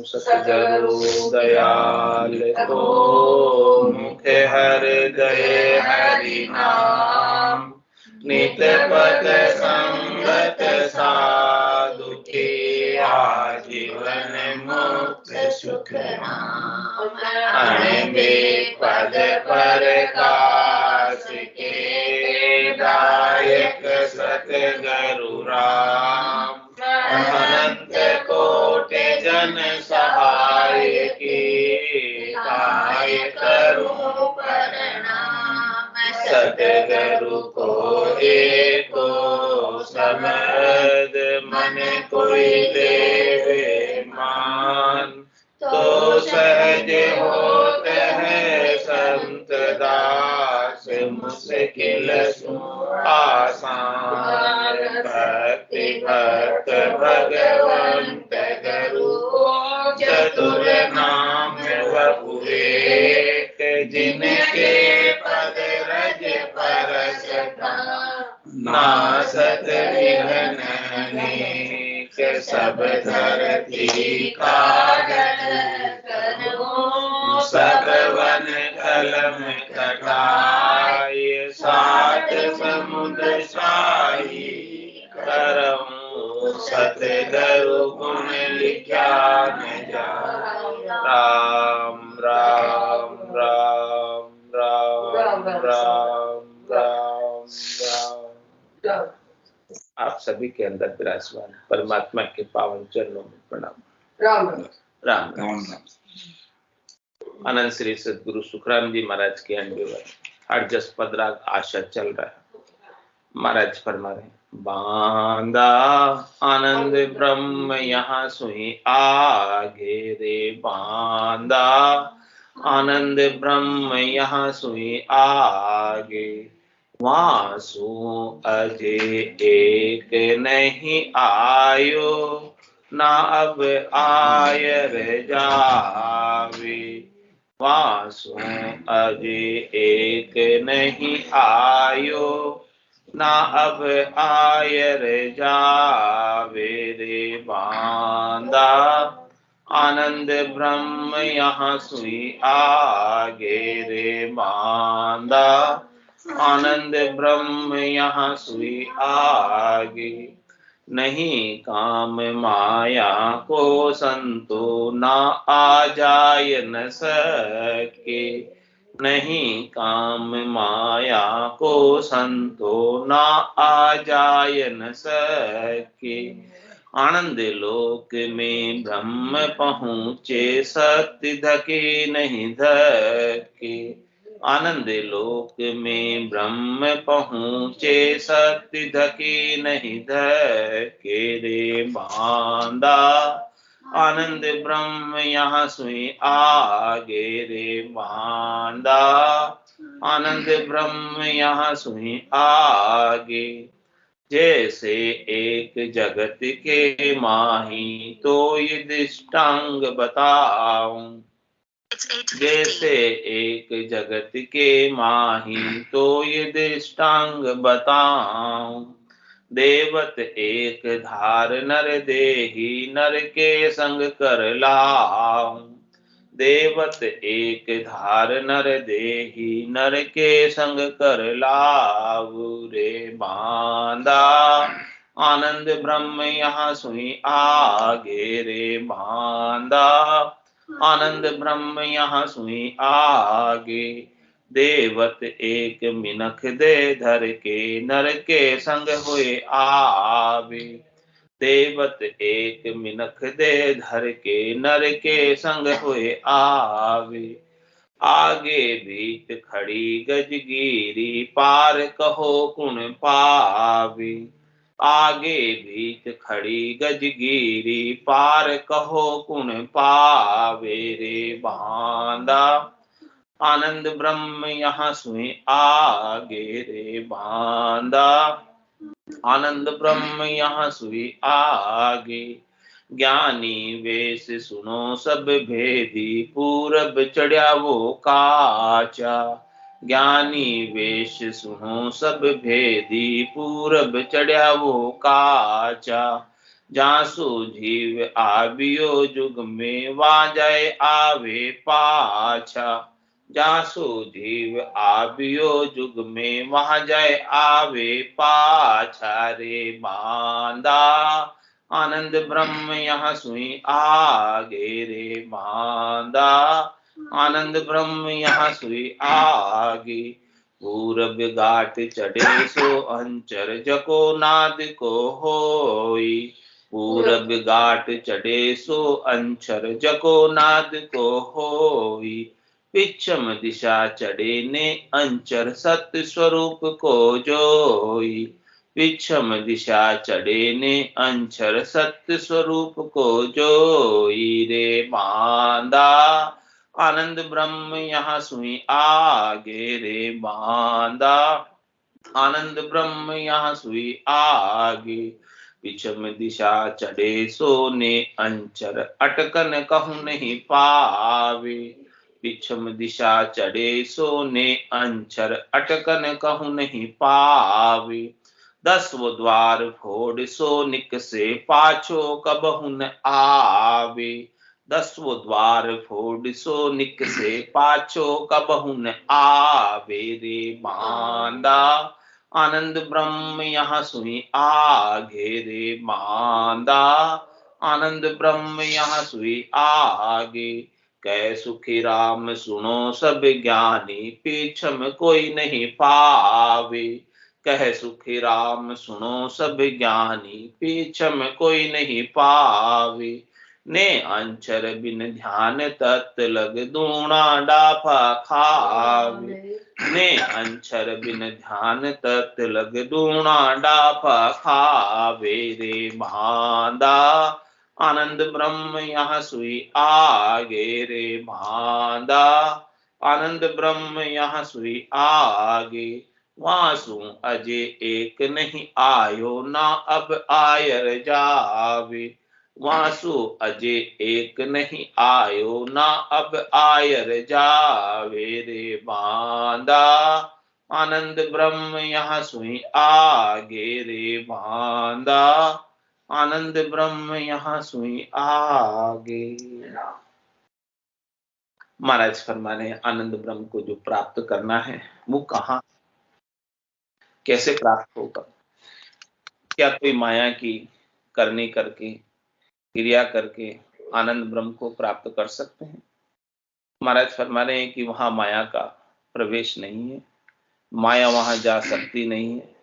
सतगुरु दयाल को मुख हृदय हरि नाम, नित पद संगत साधु के आजीवन मुक्त सुख नाम। अणबे पद प्रकाश के दायक सतगुरु राम, अनंत कोटि जन सहाय के काय करूं प्रणाम। सतगुरु को एको शब्द मन कोई देवे मान, तो सहज होते हैं संत दास मुश्किल आसान। भक्ति भक्त भगवंत गुरु चतुर नाम वपु एक, जिनके पद रज परसता नासत विघ्न अनेक। सब धरती कागज करो, सब वन कलम कटाय, सात समुद्र शाही करऊं। सतगुरु गुण लिखा न जाए, राम राम राम राम राम राम राम। आप सभी के अंदर विराजमान परमात्मा के पावन चरणों में प्रणाम। राम राम राम राम। अनंत श्री सदगुरु सुखराम जी महाराज के अंडे अर्जस पदराग आशा चल रहा है। महाराज फरमा रहे हैं, बांधा आनंद ब्रह्म यहाँ सुई आगे रे, बांधा आनंद ब्रह्म यहाँ सुई आगे। वासु अजय एक नहीं आयो, ना अब आयर जावे। वासु अजय एक नहीं आयो, ना अब आयर जावे रे। बांधा आनंद ब्रह्म यहाँ सुई आगे रे, बांधा आनंद ब्रह्म यहाँ सुई आगे। नहीं काम माया को संतो, ना आ जाय न सके। नहीं काम माया को संतो, ना आ जाय न सके। आनंद लोक में ब्रह्म पहुँचे, सत्य धके नहीं धके। आनंद लोक में ब्रह्म पहुँचे, सत्य धके नहीं धके रे। बांधा आनंद ब्रह्म यहाँ सुई आगे रे, बांधा आनंद ब्रह्म यहाँ सुई आगे। जैसे एक जगत के माही, तो ये दृष्टांग बताऊं। जैसे एक जगत के माही, तो ये दृष्टांग बताऊं। देवत एक धार नर देही, नर के संग कर लाऊं। देवत एक धार नर देही, नर के संग कर लाऊ रे। बांधा आनंद ब्रह्म यहाँ सुई आगे रे, बांधा आनंद ब्रह्म यहाँ सुई आगे। देवत एक मिनख दे धर के, नर के संग हुए आवे। देवत एक मिनख दे धर के, नर के संग हुए आवे। आगे बीच खड़ी गजगीरी, पार कहो कुण पावे। आगे बीच खड़ी गजगीरी, पार कहो कुण पावे रे। बांधा आनंद ब्रह्म यहाँ सुई आगे रे, बांधा आनंद ब्रह्म यहाँ सुई आगे। ज्ञानी वेश सुनो सब भेदी, पूरब चढ़िया वो काचा। ज्ञानी वेश सुनो सब भेदी, पूरब चढ़िया वो काचा। जासु जीव आबियो जुग में वाजय आवे पाछा। जासु जीव आबियो जुग में वाजय आवे पाछा रे मांदा। आनंद ब्रह्म यहाँ सुई आगे रे मांदा। आनंद ब्रह्म यहाँ सुई आगे। पूरब घाट चढ़े सो अंचर जको नाद को होई। पूरब घाट चढ़े सो अंचर जको नाद को होई। पिछम दिशा चढ़े ने अंचर सत्य स्वरूप को जोई। पिछम दिशा चढ़े ने अंचर सत्य स्वरूप को जोई रे मांदा। आनंद ब्रह्म यहाँ सुई आगे रे मांदा। आनंद ब्रह्म यहाँ सुई आगे। पिछम दिशा चढ़े सोने अंचर अटकन कहूँ नहीं पावे। पिछम दिशा चढ़े सोने अंचर अटकन कहूँ नहीं पावे। 10 वो द्वार फोड़ सो निक से पाछो कबहु न आवे। 10 वो द्वार फोड़ सो निक से पाछो कबहु न आवे रे मांदा। आनंद ब्रह्म यहाँ सुई आगे रे मांदा। आनंद ब्रह्म यहाँ सुई आगे। कै सुखी राम सुनो सब ज्ञानी पीछम कोई नहीं पावे। कह सुखी राम सुनो सब ज्ञानी पीछम कोई नहीं पावे। ने अंचर बिन ध्यान तत् लग दूना डाफा खावे। ने अंचर बिन ध्यान तत् लग दूना डाफा खावे रे मांदा। आनंद ब्रह्म यहाँ सुई आगे रे मांदा। आनंद ब्रह्म यहाँ सुई आगे। वासु अजय एक नहीं आयो ना अब आयर जावे। वासु अजय एक नहीं आयो ना अब आयर जावे रे बांदा। आनंद ब्रह्म यहाँ सुई आगे रे बांदा। आनंद ब्रह्म यहाँ सुई आगे। महाराज फरमाने आनंद ब्रह्म को जो प्राप्त करना है वो कहाँ कैसे प्राप्त होगा? क्या कोई माया की करनी करके क्रिया करके आनंद ब्रह्म को प्राप्त कर सकते हैं? महाराज फरमा रहे हैं कि वहां माया का प्रवेश नहीं है। माया वहां जा सकती नहीं है।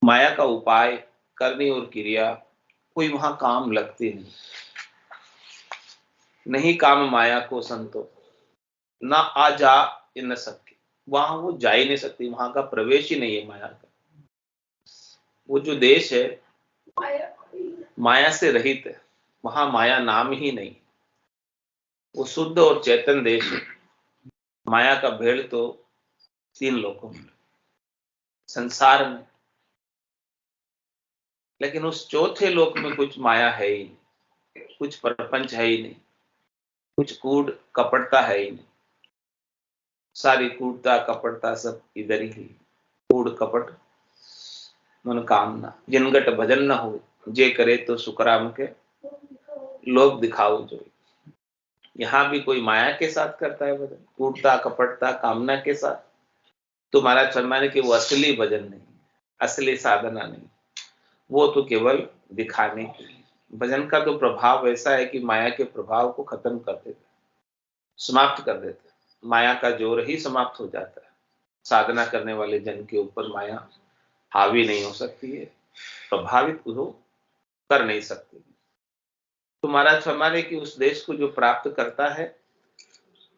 माया का उपाय करनी और क्रिया कोई वहां काम लगती नहीं। नहीं काम माया को संतो ना आ जा न सके। वहां वो जा ही नहीं सकती। वहां का प्रवेश ही नहीं है माया का। वो जो देश है माया से रहित है। वहां माया नाम ही नहीं। वो शुद्ध और चेतन देश है। माया का भेड़ तो 3 लोकों में संसार में। लेकिन उस चौथे लोक में कुछ माया है ही नहीं। कुछ प्रपंच है ही नहीं। कुछ कूड़ कपटता है ही नहीं। सारी कूड़ता कपटता सब इधर ही। कूड़ कपट मन कामना जिनगट भजन न हो। जे करे तो सुकराम के लोग दिखाओ जो। यहां भी कोई माया के साथ करता है भजन। कूड़ता कपटता कामना के साथ। तो महाराज फरमाने कि वो असली भजन नहीं, असली साधना नहीं। वो तो केवल दिखाने के लिए। भजन का तो प्रभाव ऐसा है कि माया के प्रभाव को खत्म कर देता, समाप्त कर देता। माया का जोर ही समाप्त हो जाता है। साधना करने वाले जन के ऊपर माया हावी नहीं हो सकती है, प्रभावित वो कर नहीं सकती। तो महाराज फरमाने कि उस देश को जो प्राप्त करता है,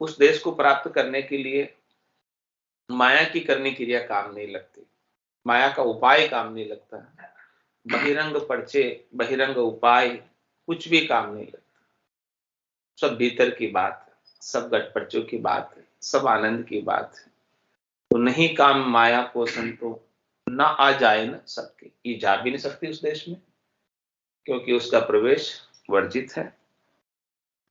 उस देश को प्राप्त करने के लिए माया की करनी क्रिया काम नहीं लगती। माया का उपाय काम नहीं लगता। बहिरंग पर्चे बहिरंग उपाय कुछ भी काम नहीं लगता। सब भीतर की बात है, सब गटपर्चों की बात है, सब आनंद की बात है। तो नहीं काम माया को संतो ना आ जाए न सके। ये जा भी नहीं सकती उस देश में क्योंकि उसका प्रवेश वर्जित है।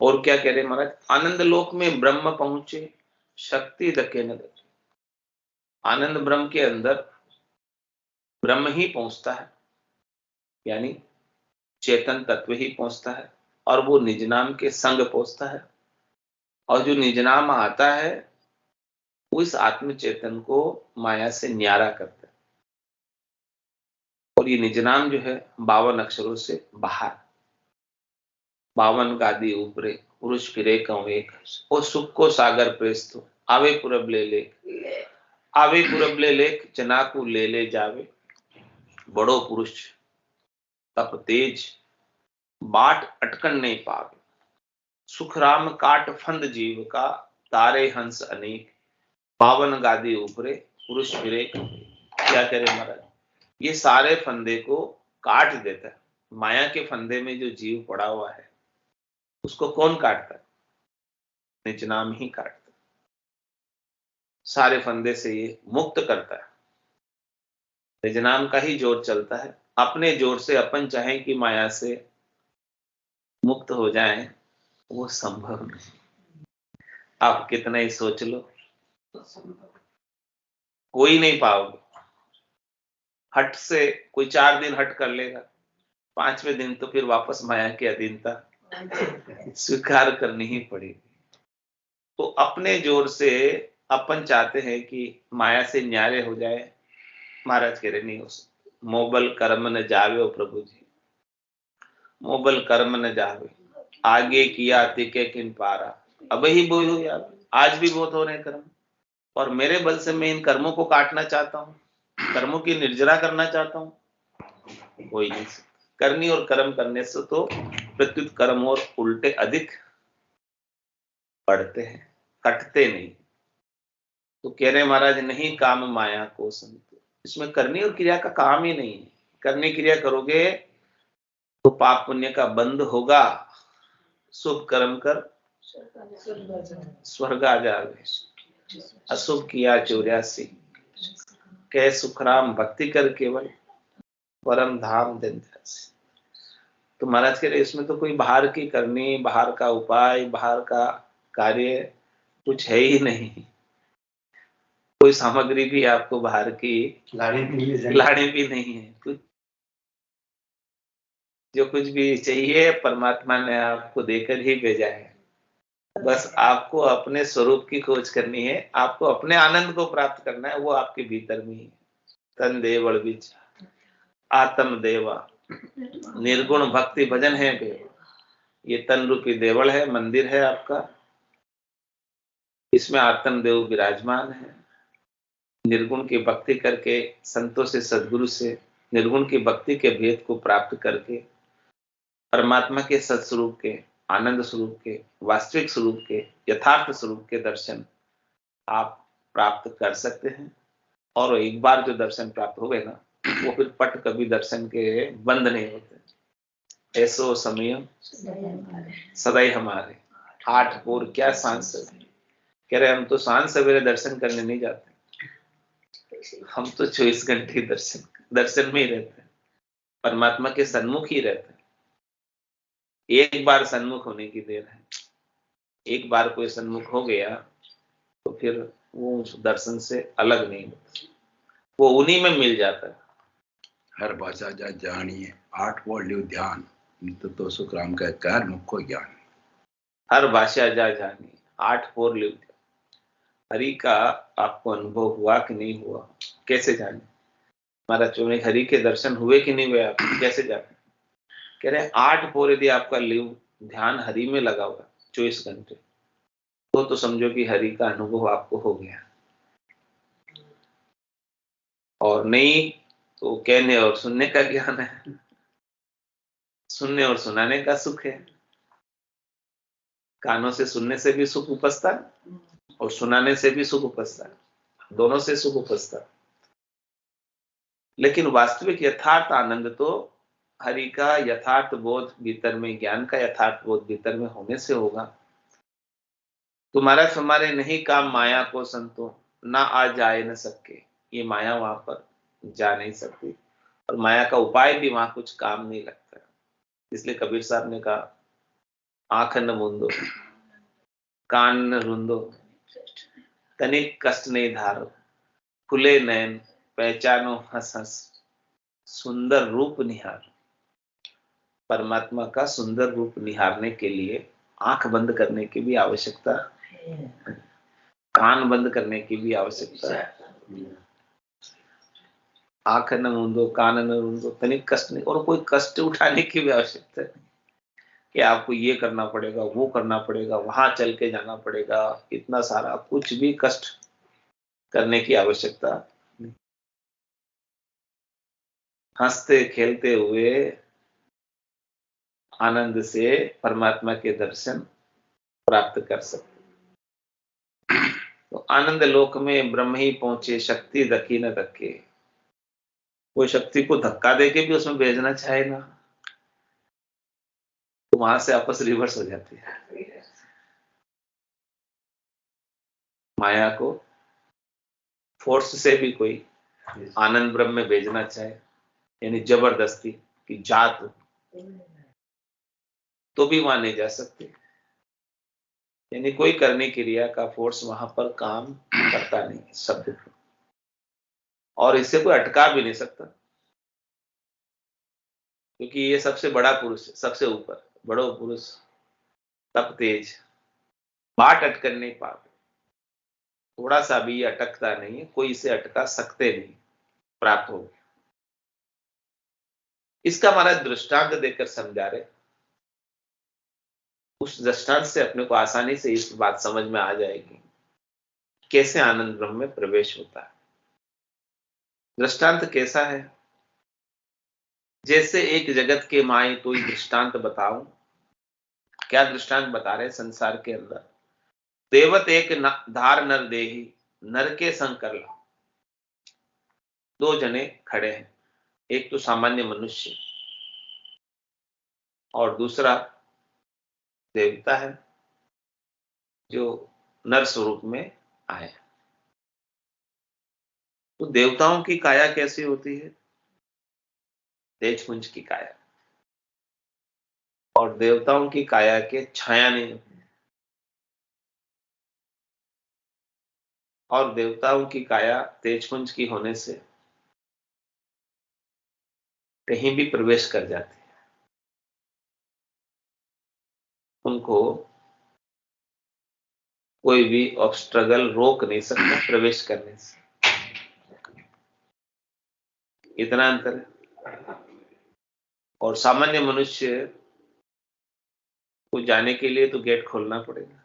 और क्या कह रहे महाराज? आनंद लोक में ब्रह्म पहुंचे शक्ति दके न दके। आनंद ब्रह्म के अंदर ब्रह्म ही पहुंचता है। यानी चेतन तत्व ही पहुंचता है और वो निज नाम के संग पहुंचता है, और जो निज नाम आता है उस आत्म चेतन को माया से न्यारा करता है। और ये निज नाम जो है 52 अक्षरों से बाहर, 52 गादी ऊपरे पुरुष फिरे कहूं एक, और सुख को सागर प्रेस्तो आवे पुरब ले लेख, आवे पुरब ले लेख चनाकू ले जावे, बड़ो पुरुष तप तेज बाट अटकन नहीं पावे, सुख राम काट फंद जीव का तारे हंस अनेक, 52 गादी ऊपरे पुरुष फिरे। क्या करे महाराज, ये सारे फंदे को काट देता है। माया के फंदे में जो जीव पड़ा हुआ है उसको कौन काटता है? निज नाम ही काटता है। सारे फंदे से ये मुक्त करता है। निज नाम का ही जोर चलता है। अपने जोर से अपन चाहें कि माया से मुक्त हो जाएं, वो संभव नहीं। आप कितना ही सोच लो, कोई नहीं पाओगे। हट से कोई 4 दिन हट कर लेगा, 5वें दिन तो फिर वापस माया की अधीनता स्वीकार करनी ही पड़ेगी। तो अपने जोर से अपन चाहते हैं कि माया से न्यारे हो जाए, महाराज कह रहे नहीं हो सकते। मोबल कर्म न जावे ओ प्रभु जी, मोबल कर्म न जावे, आगे किया तिके किन पारा, अब ही बोई हो यार। आज भी बहुत हो रहे हैं कर्म, और मेरे बल से मैं इन कर्मों को काटना चाहता हूँ, कर्मों की निर्जरा करना चाहता हूँ, हो ही नहीं सकता। करनी और कर्म करने से तो प्रत्युत कर्म और उल्टे अधिक बढ़ते हैं, कटते नहीं। तो कह रहे महाराज नहीं काम माया को संतो, इसमें करनी और क्रिया का काम ही नहीं है। करनी क्रिया करोगे तो पाप पुण्य का बंध होगा, शुभ कर्म कर स्वर्ग आ जावे, अशुभ किया 84, कह सुखराम भक्ति कर केवल परम धाम दिन। तो महाराज कह रहे इसमें तो कोई बाहर की करनी, बाहर का उपाय, बाहर का कार्य कुछ है ही नहीं। कोई सामग्री भी आपको बाहर की लाने भी नहीं है। कुछ जो कुछ भी चाहिए परमात्मा ने आपको देकर ही भेजा है। बस आपको अपने स्वरूप की खोज करनी है, आपको अपने आनंद को प्राप्त करना है, वो आपके भीतर में ही है। तन देवल बीच आत्म देवा, निर्गुण भक्ति भजन है देव। ये तन रूपी देवल है, मंदिर है आपका, इसमें आत्म देव विराजमान है। निर्गुण की भक्ति करके, संतों से, सदगुरु से निर्गुण की भक्ति के भेद को प्राप्त करके परमात्मा के सत्स्वरूप के, आनंद स्वरूप के, वास्तविक स्वरूप के, यथार्थ स्वरूप के दर्शन आप प्राप्त कर सकते हैं। और एक बार जो दर्शन प्राप्त हो गए ना, वो फिर पट कभी दर्शन के बंद नहीं होते। ऐसो समय सदैव हमारे 8 पोर क्या सांझ सवेरे। कह रहे हम तो सांझ सवेरे दर्शन करने नहीं जाते, हम तो 24 घंटे दर्शन में ही रहते हैं, परमात्मा के सन्मुख ही रहते हैं। एक बार सन्मुख होने की देर है। एक बार कोई सन्मुख हो गया तो फिर वो उस दर्शन से अलग नहीं होता, वो उन्हीं में मिल जाता है। हर भाषा जा जानिए 8 पोर लियो ध्यान, तो सुख राम का कर मुखो ज्ञान। हर भाषा जा जानिए 8 पोर लियो ध्यान। हरि का आपको अनुभव हुआ कि नहीं हुआ, कैसे जाने? हमारा चुने हरि के दर्शन हुए कि नहीं हुए, आप कैसे जाने? कह रहे 8 पोर यदि आपका लिव ध्यान हरि में लगा हुआ 24 घंटे, तो समझो कि हरि का अनुभव आपको हो गया। और नहीं तो कहने और सुनने का ज्ञान है, सुनने और सुनाने का सुख है। कानों से सुनने से भी सुख उपजता है और सुनाने से भी सुख उपजता है, दोनों से सुख उपजता है। लेकिन वास्तविक यथार्थ आनंद तो हरि का यथार्थ बोध भीतर में, ज्ञान का यथार्थ बोध भीतर में होने से होगा। तुम्हारा हमारे नहीं काम माया को संतो, ना आ जाए न सके। ये माया वहां पर जा नहीं सकती, और माया का उपाय भी वहां कुछ काम नहीं लगता। इसलिए कबीर साहब ने कहा आंख न मूंदो, कान न रूंदो, तनिक कष्ट नहीं धारो, खुले नयन पहचानो हंस हंस, सुंदर रूप निहारो। परमात्मा का सुंदर रूप निहारने के लिए आंख बंद करने की भी आवश्यकता, कान बंद करने की भी आवश्यकता है। आंख न मूंदो, कान न मूंदो, तनिक कष्ट नहीं, और कोई कष्ट उठाने की भी आवश्यकता नहीं कि आपको ये करना पड़ेगा, वो करना पड़ेगा, वहां चल के जाना पड़ेगा, इतना सारा कुछ भी कष्ट करने की आवश्यकता नहीं। हंसते खेलते हुए आनंद से परमात्मा के दर्शन प्राप्त कर सकते। तो आनंद लोक में ब्रह्म ही पहुंचे, शक्ति धकी न धक्के। कोई शक्ति को धक्का देके भी उसमें भेजना चाहे ना, तो वहां से आपस रिवर्स हो जाती है। माया को फोर्स से भी कोई आनंद ब्रह्म में भेजना चाहे, यानी जबरदस्ती कि जा तो भी वहां नहीं जा सकते। यानी कोई करने की क्रिया का फोर्स वहां पर काम करता नहीं शब्द को, और इससे कोई अटका भी नहीं सकता, क्योंकि ये सबसे बड़ा पुरुष है, सबसे ऊपर बड़ो पुरुष, तब तेज, बाट अटक नहीं पाते। थोड़ा सा भी ये अटकता नहीं है, कोई इसे अटका सकते नहीं, प्राप्त हो गया। इसका हमारा दृष्टांत देकर समझा रहे। उस दृष्टांत से अपने को आसानी से इस बात समझ में आ जाएगी कैसे आनंद ब्रह्म में प्रवेश होता है। दृष्टांत कैसा है? जैसे एक जगत के माए तो दृष्टांत बताऊं। क्या दृष्टांत बता रहे? संसार के अंदर देवत एक धार नर देही, नर के संग कर ला। दो जने खड़े हैं, एक तो सामान्य मनुष्य और दूसरा देवता है जो नर स्वरूप में आए। तो देवताओं की काया कैसी होती है? तेजपुंज की काया, और देवताओं की काया के छाया नहीं होती। और देवताओं की काया तेजपुंज की होने से कहीं भी प्रवेश कर जाती है, उनको कोई भी ऑब्स्ट्रगल रोक नहीं सकता प्रवेश करने से। इतना अंतर है। और सामान्य मनुष्य को जाने के लिए तो गेट खोलना पड़ेगा,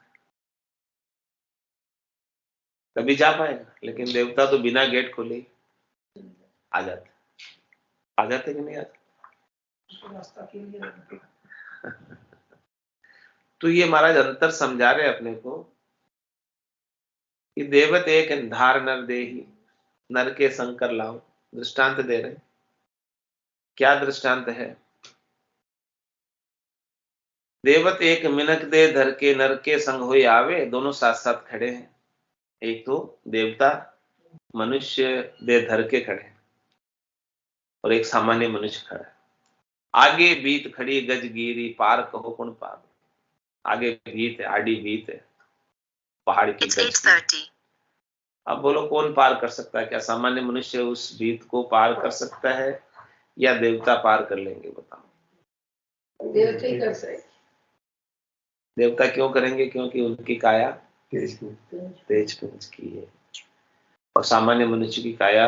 तभी जा पाएगा। लेकिन देवता तो बिना गेट खोले ही आ जाते। आ जाते कि नहीं आते? तो ये महाराज अंतर समझा रहे अपने को कि देवत एक धार नर देही, नर के संग कर लाओ। दृष्टांत दे रहे। क्या दृष्टांत है? देवत एक मिनक दे धर के, नर के संग होई आवे। दोनों साथ साथ खड़े हैं, एक तो देवता मनुष्य दे धर के खड़े हैं और एक सामान्य मनुष्य खड़ा है। आगे भीत खड़ी गजगीरी, पार कहो कौन पार। आगे भीत है, आड़ी भीत है, पहाड़ की गज। अब बोलो कौन पार कर सकता है? क्या सामान्य मनुष्य उस भीत को पार कर सकता है या देवता पार कर लेंगे? बताओ। देवता ही कर सकते। देवता क्यों करेंगे? क्योंकि उनकी काया तेजपुंज की है, और सामान्य मनुष्य की काया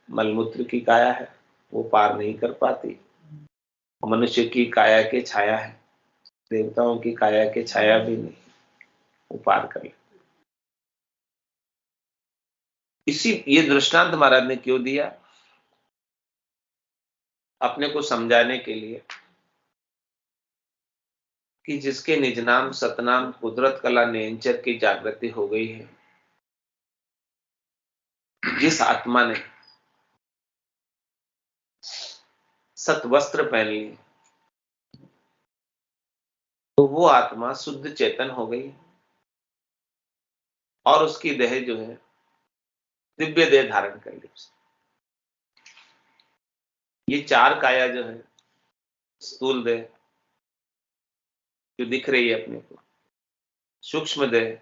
मलमूत्र की काया है, वो पार नहीं कर पाती। मनुष्य की काया के छाया है, देवताओं की काया के छाया भी नहीं, वो पार कर ले। इसी ये दृष्टांत महाराज ने क्यों दिया? अपने को समझाने के लिए कि जिसके निज नाम सतनाम कुदरत कला नेंचर की जागृति हो गई है, जिस आत्मा ने सत वस्त्र पहन लिए, तो वो आत्मा शुद्ध चेतन हो गई और उसकी देह जो है दिव्य देह धारण कर ली। ये चार काया जो है, स्थूल देह जो दिख रही है अपने को, सूक्ष्म देह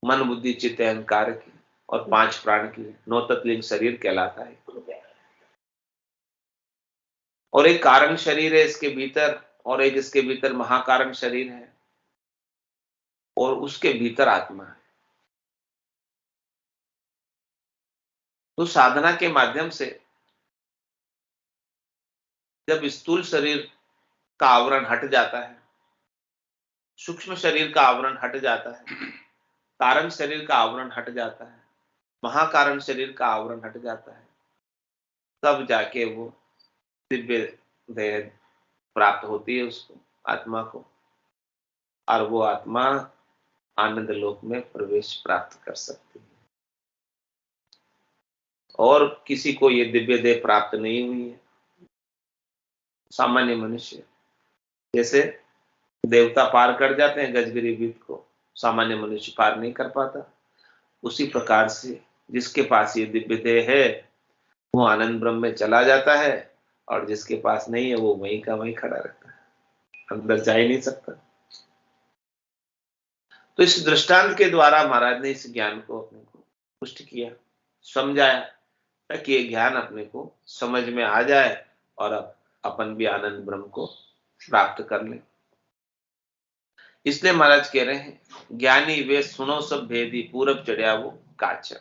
मन बुद्धि चित्त अहंकार की, और पांच प्राण की, नौ तत्लिंग शरीर कहलाता है। और एक कारण शरीर है इसके भीतर, और एक इसके भीतर महाकारण शरीर है, और उसके भीतर आत्मा है। तो साधना के माध्यम से जब स्थूल शरीर का आवरण हट जाता है, सूक्ष्म शरीर का आवरण हट जाता है, कारण शरीर का आवरण हट जाता है, महाकारण शरीर का आवरण हट जाता है, तब जाके वो दिव्य देह प्राप्त होती है उसको, आत्मा को, और वो आत्मा आनंद लोक में प्रवेश प्राप्त कर सकती है। और किसी को ये दिव्य देह प्राप्त नहीं हुई है। सामान्य मनुष्य जैसे देवता पार कर जाते हैं गजगिरी बीत को, सामान्य मनुष्य पार नहीं कर पाता, उसी प्रकार से जिसके पास ये दिव्य देह है वो आनंद ब्रह्म में चला जाता है, और जिसके पास नहीं है वो वहीं का वहीं खड़ा रहता है, अंदर जा ही नहीं सकता। तो इस दृष्टांत के द्वारा महाराज ने इस ज्ञान को अपने को पुष्ट किया, समझाया, ताकि ये ज्ञान अपने को समझ में आ जाए और अब अपन भी आनंद ब्रह्म को प्राप्त कर ले। इसलिए महाराज कह रहे हैं, ज्ञानी वे सुनो सब भेदी, पूरब चढ़िया वो काच।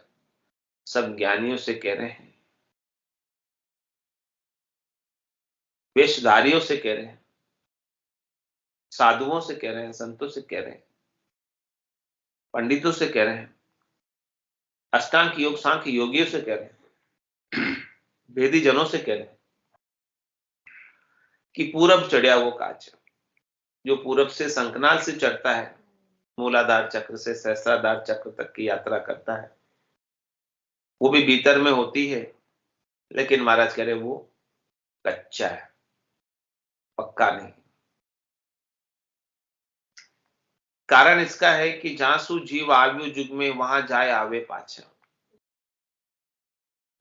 सब ज्ञानियों से कह रहे हैं, वेशधारियों से कह रहे हैं, साधुओं से कह रहे हैं, संतों से कह रहे हैं, पंडितों से कह रहे हैं, अष्टांग योग सांख्य योगियों से कह रहे हैं, वेदी जनों से कह रहे हैं कि पूरब चढ़िया वो काच, जो पूरब से शंखनाल से चढ़ता है, मूलाधार चक्र से सहस्राधार चक्र तक की यात्रा करता है, वो भी भीतर में होती है, लेकिन महाराज कह रहे वो कच्चा है, पक्का नहीं। कारण इसका है कि जहां सु जीव आव्यो जुग में, वहां जाए आवे पाछा।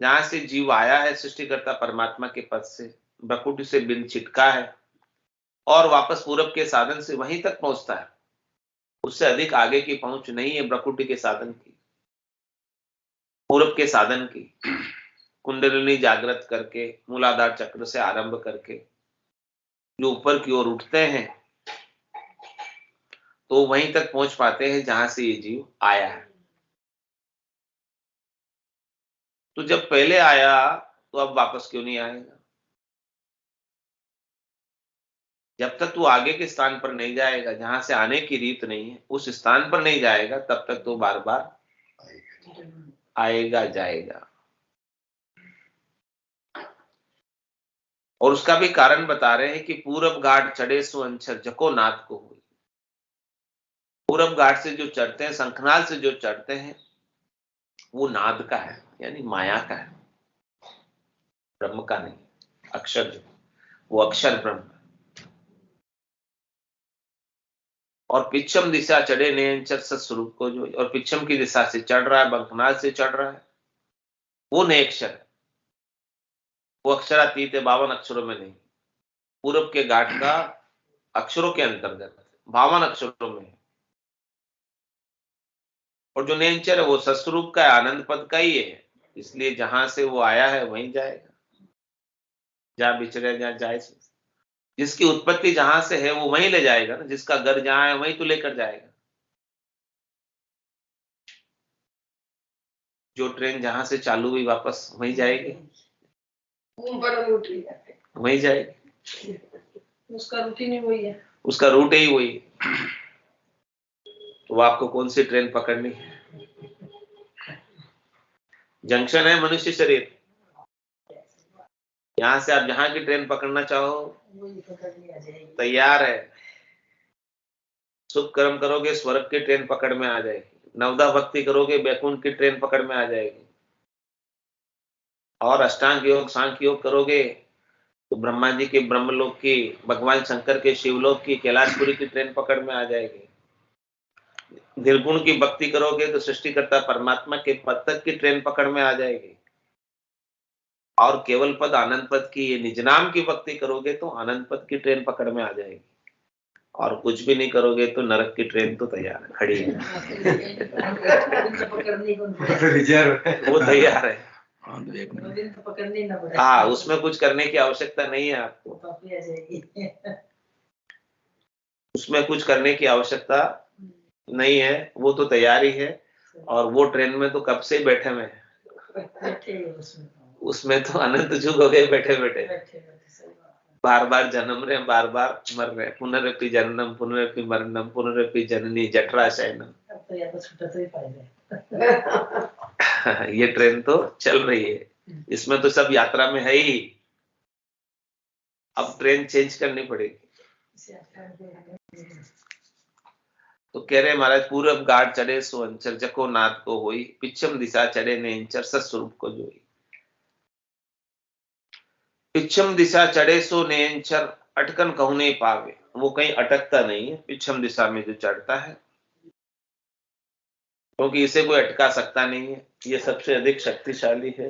जहां से जीव आया है सृष्टिकर्ता परमात्मा के पद से, भ्रकुटी से बिन छिटका है, और वापस पूरब के साधन से वहीं तक पहुंचता है, उससे अधिक आगे की पहुंच नहीं है भ्रकुटी के साधन की, पूरब के साधन की। कुंडलिनी जागृत करके मूलाधार चक्र से आरंभ करके जो ऊपर की ओर उठते हैं, तो वहीं तक पहुंच पाते हैं जहां से ये जीव आया है। तो जब पहले आया तो अब वापस क्यों नहीं आएगा? जब तक तू आगे के स्थान पर नहीं जाएगा, जहां से आने की रीत नहीं है, उस स्थान पर नहीं जाएगा, तब तक तो बार बार आएगा जाएगा। और उसका भी कारण बता रहे हैं कि पूरब घाट चढ़े सो अंचर, जको नाथ को हुई। पूरब घाट से जो चढ़ते हैं, शंखनाल से जो चढ़ते हैं, वो नाद का है, यानी माया का है, ब्रह्म का नहीं। अक्षर जो, वो अक्षर ब्रह्म। और पिछम दिशा चढ़े नयनचर सत्स्वरूप को जो, और पिछम की दिशा से चढ़ रहा है, बंकनाल से चढ़ रहा है, वो नयक्षर है, वो अक्षरातीत है, 52 अक्षरों में नहीं। पूरब के घाट का अक्षरों के अंतर्गत 52 अक्षरों में है। और जो नयनचर है वो सत्स्वरूप का है, आनंद पद का ही है, इसलिए जहां से वो आया है वहीं जाएगा, जहां बिछड़े जहां जाए। जिसकी उत्पत्ति जहां से है वो वहीं ले जाएगा ना, जिसका घर जहां है वहीं तो लेकर जाएगा। जो ट्रेन जहां से चालू हुई वापस वहीं जाएगी, वहीं जाएगी, उसका रूट ही वही है, उसका रूट ही वही है। तो आपको कौन सी ट्रेन पकड़नी है? जंक्शन है मनुष्य शरीर, यहां से आप जहां की ट्रेन पकड़ना चाहो तैयार है। शुभ कर्म करोगे स्वर्ग की ट्रेन पकड़ में आ जाएगी, नवदा भक्ति करोगे बैकुंठ की ट्रेन पकड़ में आ जाएगी, और अष्टांग योग सांख्य योग करोगे तो ब्रह्मा जी के ब्रह्मलोक की, भगवान शंकर के शिवलोक की, कैलाशपुरी की ट्रेन पकड़ में आ जाएगी। निर्गुण की भक्ति करोगे तो सृष्टिकर्ता परमात्मा के पद तक की ट्रेन पकड़ में आ जाएगी। और केवल पद आनंद पद की, ये निज नाम की भक्ति करोगे तो आनंद पद की ट्रेन पकड़ में आ जाएगी। और कुछ भी नहीं करोगे तो नरक की ट्रेन तो तैयार है, खड़ी है, वो तैयार है। हाँ तो एक 2 दिन तो पकड़ने ही ना पड़ेगा। हाँ, उसमें कुछ करने की आवश्यकता नहीं है आपको, कॉफी आ जाएगी। उसमें कुछ करने की आवश्यकता नहीं है, वो तो तैयार ही है। और वो ट्रेन में तो कब से ही बैठे हुए हैं, बैठे ही उसमें उसमें तो अनंत जुग हो गए बैठे बैठे। बैठे सही बात है। बार बार जन्म रहे, बार बार मर रहे, पुनरपि जन्नम पुनरपि मरणम पुनरपि जननी जठरा शयनम। अब तो या तो छूटा तो ही फायदा है। ये ट्रेन तो चल रही है, इसमें तो सब यात्रा में है ही। अब ट्रेन चेंज करनी पड़ेगी। इसे आपका अनुभव तो कह रहे महाराज, पूरब घाट चढ़े सो अंचर जको नाथ को होई, पिछम दिशा चढ़े ने इंचर सत्स्वरूप को जोई। पिछम दिशा चढ़े सो नेंचर, अटकन कहूं नहीं पावे, वो कहीं अटकता नहीं है पिछम दिशा में जो चढ़ता है, क्योंकि इसे कोई अटका सकता नहीं है, ये सबसे अधिक शक्तिशाली है।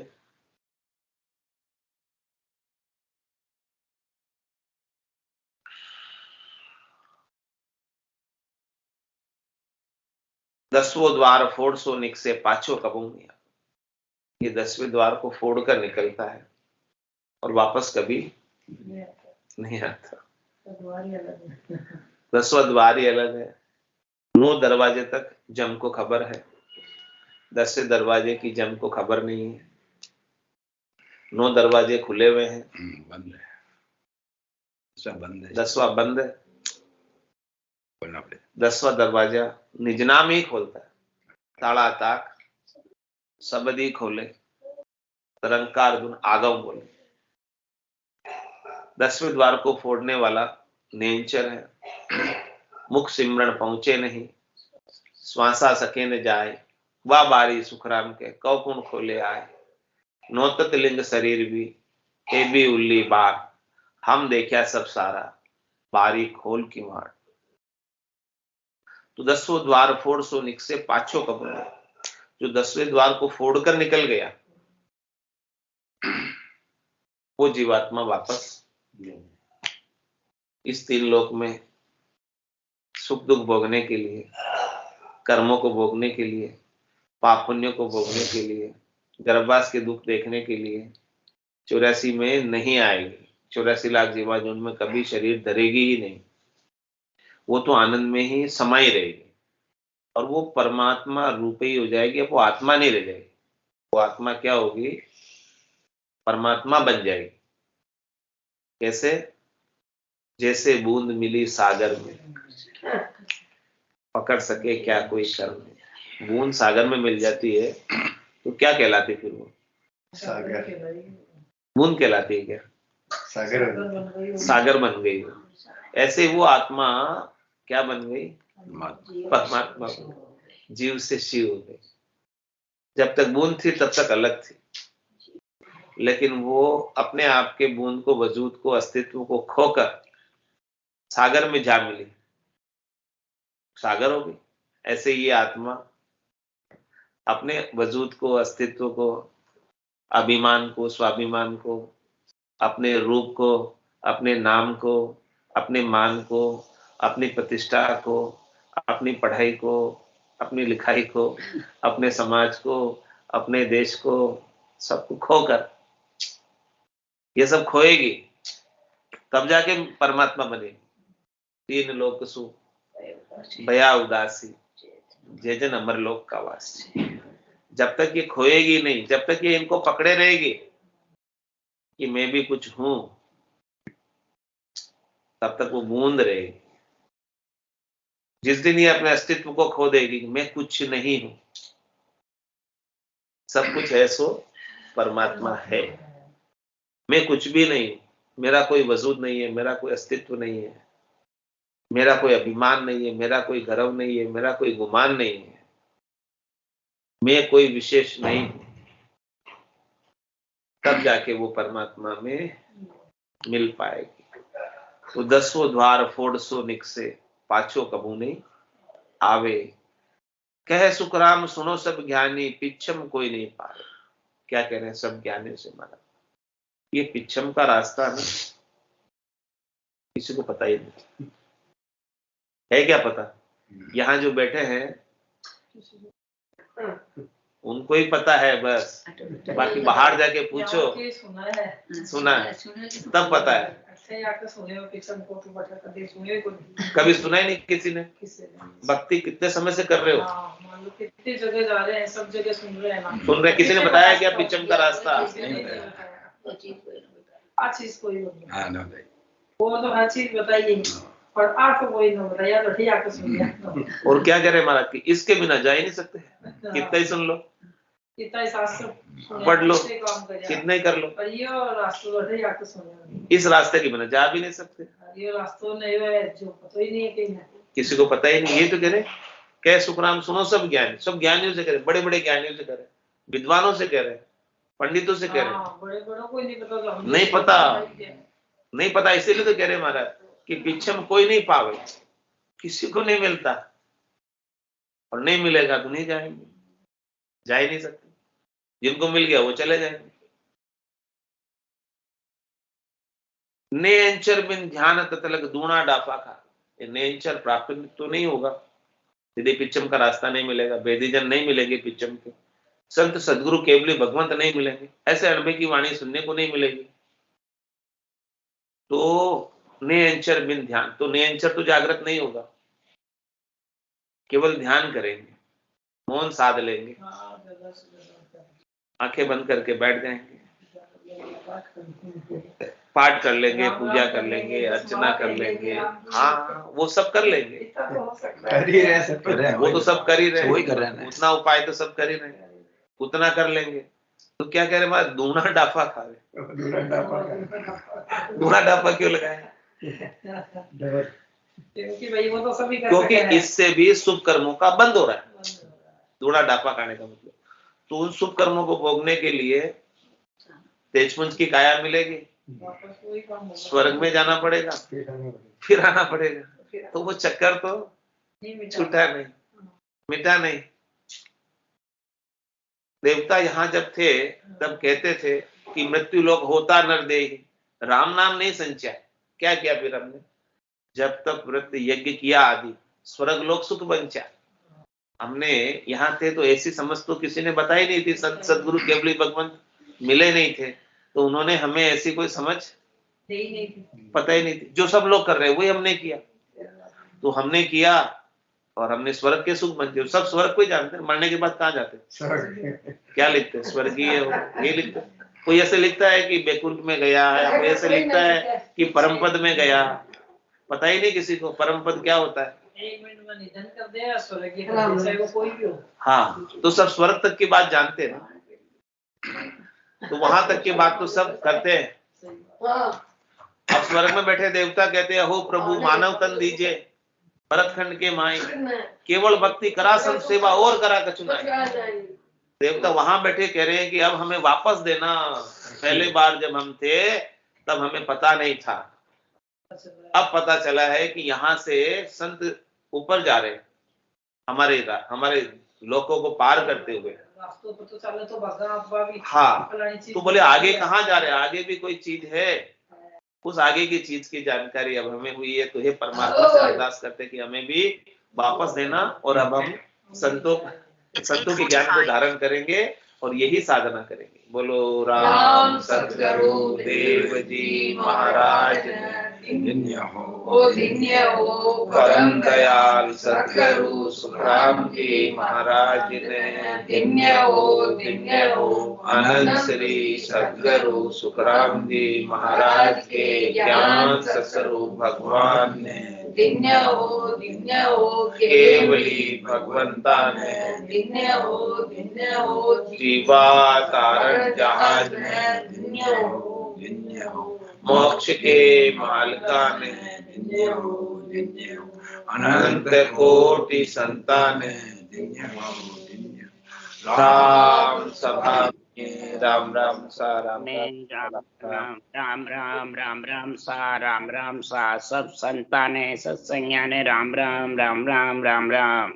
दसवों द्वार फोड़ सो निकसे पाछो कबूंगिया, ये 10वें द्वार को फोड़ कर निकलता है और वापस कभी नहीं आता। तो द्वार ही अलग है। 10वां द्वार ही अलग है। 9 दरवाजे तक जम को खबर है, 10वें दरवाजे की जम को खबर नहीं है। 9 दरवाजे खुले हुए हैं, बंद है, सब बंद है, 10वां बंद है। खोलना पड़ेगा। 10वां दरवाजा निज नाम ही खोलता है, ताला ताक सबदी खोले, तरंकार धुन आगम बोले। 10वें द्वार को फोड़ने वाला नेंचर है। मुख सिमरण पहुंचे नहीं, श्वासा सके न जाए, वाह बारी सुखराम के कौपुन खोले आए। नौतत लिंग शरीर भी ए भी उल्ली बार, हम देखा सब सारा बारी खोल की मार। तो 10वां द्वार फोड़ सो निकसे पाछो कबूल, जो 10वें द्वार को फोड़कर निकल गया वो जीवात्मा वापस इस 3 लोक में सुख दुख भोगने के लिए, कर्मों को भोगने के लिए, पाप पुण्य को भोगने के लिए, गर्भवास के दुख देखने के लिए 84 में नहीं आएगी। 84 लाख जीवाजून में कभी शरीर धरेगी ही नहीं, वो तो आनंद में ही समाई रहेगी और वो परमात्मा रूप ही हो जाएगी। वो आत्मा नहीं रह जाएगी, वो आत्मा क्या होगी, परमात्मा बन जाएगी। कैसे? जैसे बूंद मिली सागर में, पकड़ सके क्या कोई कर्म। बूंद सागर में मिल जाती है तो क्या कहलाती फिर वो? सागर। बूंद कहलाती है क्या? सागर बन गई। ऐसे वो आत्मा क्या बन गई? परमात्मा बन गई, जीव से शिव हो गई। जब तक बूंद थी तब तक अलग थी, लेकिन वो अपने आप के बूंद को, वजूद को, अस्तित्व को खोकर सागर में जा मिली, सागर हो गई। ऐसे ये आत्मा अपने वजूद को, अस्तित्व को, अभिमान को, स्वाभिमान को, अपने रूप को, अपने नाम को, अपने मान को, अपनी प्रतिष्ठा को, अपनी पढ़ाई को, अपनी लिखाई को, अपने समाज को, अपने देश को, सबको खोकर, ये सब खोएगी तब जाके परमात्मा बनेगी। 3 लोक सुख भया उदासी, जय जन अमर लोक का वासी। जब तक ये खोएगी नहीं, जब तक ये इनको पकड़े रहेगी कि मैं भी कुछ हूं, तब तक वो बूंद रहेगी। जिस दिन ये अपने अस्तित्व को खो देगी, मैं कुछ नहीं हूं, सब कुछ है सो परमात्मा है, मैं कुछ भी नहीं, मेरा कोई वजूद नहीं है, मेरा कोई अस्तित्व नहीं है, मेरा कोई अभिमान नहीं है, मेरा कोई गर्व नहीं है, मेरा कोई गुमान नहीं है, मैं कोई विशेष नहीं हूं, तब जाके वो परमात्मा में मिल पाएगी। तो 10वां द्वार फोड़ सो निकसे पाछो कबू नहीं आवे, कहे सुखराम सुनो सब ज्ञानी, पिछम कोई नहीं पावे। क्या कह रहे हैं सब ज्ञानी से? माना ये पिछम का रास्ता ना किसी को पता ही नहीं है। क्या पता? यहां जो बैठे हैं उनको ही पता है बस, बाकी बाहर जाके पूछो, यहाँ के सुना है, सुना है तब पता है। अच्छे आके सुने हो पिछम को तो बता कभी सुने हो कभी सुना ही नहीं किसी ने। किससे नहीं। भक्ति कितने समय से कर रहे हो? हाँ, मान लो कितनी जगह जा रहे हैं, सब जगह सुन रहे हैं ना। सुन रहे, किसी ने बताया क्या पिचम का रास्ता? किसी ने नहीं बताया। हर चीज कोई नहीं, हाँ ना भाई। वो तो हर चीज बताइए, पर आपको कोई नहीं बताया तो ठीक आके सुन लिया। और क्या करे महाराज कि इसके बिना जा ही नहीं सकते, कितना ही सुन लो, कितना ही शास्त्र पढ़ लो, कितने काम कर कितना ही कर लो, पर ये रास्ते तो ठीक आके सुने। इस रास्ते के बिना जा भी नहीं सकते। ये रास्ते नहीं है जो पता ही नहीं है कहीं, किसी को पता ही नहीं। ये तो कह रहे क्या सुखराम सुनो, सब ज्ञानी, सब ज्ञानियों से कह रहे, बड़े बड़े ज्ञानियों से कह रहे, विद्वानों से कह रहे, पंडितों से कह रहे। बड़े बड़ों को नहीं पता, नहीं पता, नहीं पता, इसीलिए तो कह रहे महाराज कि पिछम कोई नहीं पावे, किसी को नहीं मिलता, और नहीं मिलेगा तो नहीं जाएंगे, जा ही नहीं सकते। जिनको मिल गया वो चले जाएंगे। नेंचर बिन ध्यान ततलक दूना डाफा खा, नेंचर प्राप्त तो नहीं होगा यदि पिचम का रास्ता नहीं मिलेगा, वेदीजन नहीं मिलेंगे पिचम के, संत सदगुरु केवली भगवंत नहीं मिलेंगे, ऐसे अनुभव की वाणी सुनने को नहीं मिलेगी। तो नेंचर बिन ध्यान, तो नेंचर तो जागृत नहीं होगा, केवल ध्यान करेंगे, मौन साध लेंगे, आंखें बंद करके बैठ जाएंगे, पाठ कर लेंगे, पूजा कर लेंगे, अर्चना कर लेंगे, हाँ वो सब कर लेंगे, कर ही रहे, सब कर रहे हैं, वो तो सब कर ही रहे वही कर रहे हैं। उतना उपाय तो सब कर ही रहे, उतना कर लेंगे। तो क्या कह रहे महाराज, दूना डाफा खा रहे। दूना डाफा क्यों लगाए? क्योंकि भाई वो तो सभी कर क्योंकि सकते हैं। इससे भी शुभ कर्मों का बंद हो रहा है। दूना डाफा खाने का मतलब, तो उन शुभ कर्मों को भोगने के लिए तेजपुंज की काया मिलेगी, वापस वही काम होगा। स्वर्ग में जाना पड़ेगा, फिर आना पड़ेगा, तो वो चक्कर तो नहीं मिटा। छूटा नहीं, मिटा नहीं। देवता यहाँ जब थे तब कहते थे कि मृत्यु लोक होता नरदेही, राम नाम नहीं संचाय। क्या किया फिर हमने? जब तक व्रत यज्ञ किया आदि, स्वर्ग लोक सुख बंचा। हमने यहाँ थे तो ऐसी समझ तो किसी ने बताई नहीं थी, सदगुरु केवली भगवंत मिले नहीं थे, तो उन्होंने हमें ऐसी कोई समझ पता ही नहीं थी। जो सब लोग कर रहे हैं वही हमने किया, तो हमने किया और हमने स्वर्ग के सुख बनते। सब स्वर्ग को ही जानते हैं, मरने के बाद कहाँ जाते हैं? क्या लिखते हैं? स्वर्गीय हो, ये लिखते हैं। कोई ऐसे लिखता है कि बैकुंठ में गया, या कोई ऐसे लिखता है कि परम पद में गया। पता ही नहीं किसी को परम पद क्या होता है। 1 मिनट में निधन कर दे, स्वर्ग की चाहे वो कोई भी हो। हाँ, तो सब स्वर्ग तक की बात जानते हैं ना, तो वहां तक की बात तो सब करते हैं। अब स्वर्ग में बैठे देवता कहते हैं, हो प्रभु मानव तन दीजिए, भरतखंड के माई केवल भक्ति करा संत सेवा और करा कछुनाई। देवता वहां बैठे कह रहे हैं कि अब हमें वापस देना, पहले बार जब हम थे तब हमें पता नहीं था, अब पता चला है कि यहाँ से संत ऊपर जा रहे हैं, हमारे लोकों को पार करते हुए। तो चले तो भगवान भी। हाँ, तो बोले आगे कहाँ जा रहे हैं? आगे भी कोई चीज है? उस आगे की चीज की जानकारी अब हमें हुई है, तो हे परमात्मा से अरदास करते कि हमें भी वापस देना, और अब हम संतों के ज्ञान को धारण करेंगे और यही साधना करेंगे। बोलो राम सतगुरु देव जी महाराज धन्य हो, परम दयाल सतगुरु सुखराम जी महाराज ने, धन्य हो अनंत श्री सतगुरु सुखराम जी महाराज के ज्ञान सत्स्वरूप भगवान ने, धन्य हो केवली भगवंता ने, धन्य हो जीवा तारण जहाज ने, धन्य हो मोक्ष के मालका ने, धन्य हो, अनंत कोटि संतान ने, धन्य हो, राम सभा में राम राम सा राम में राम राम राम राम राम सा सब संताने सत्संज्ञाने राम राम राम राम राम राम।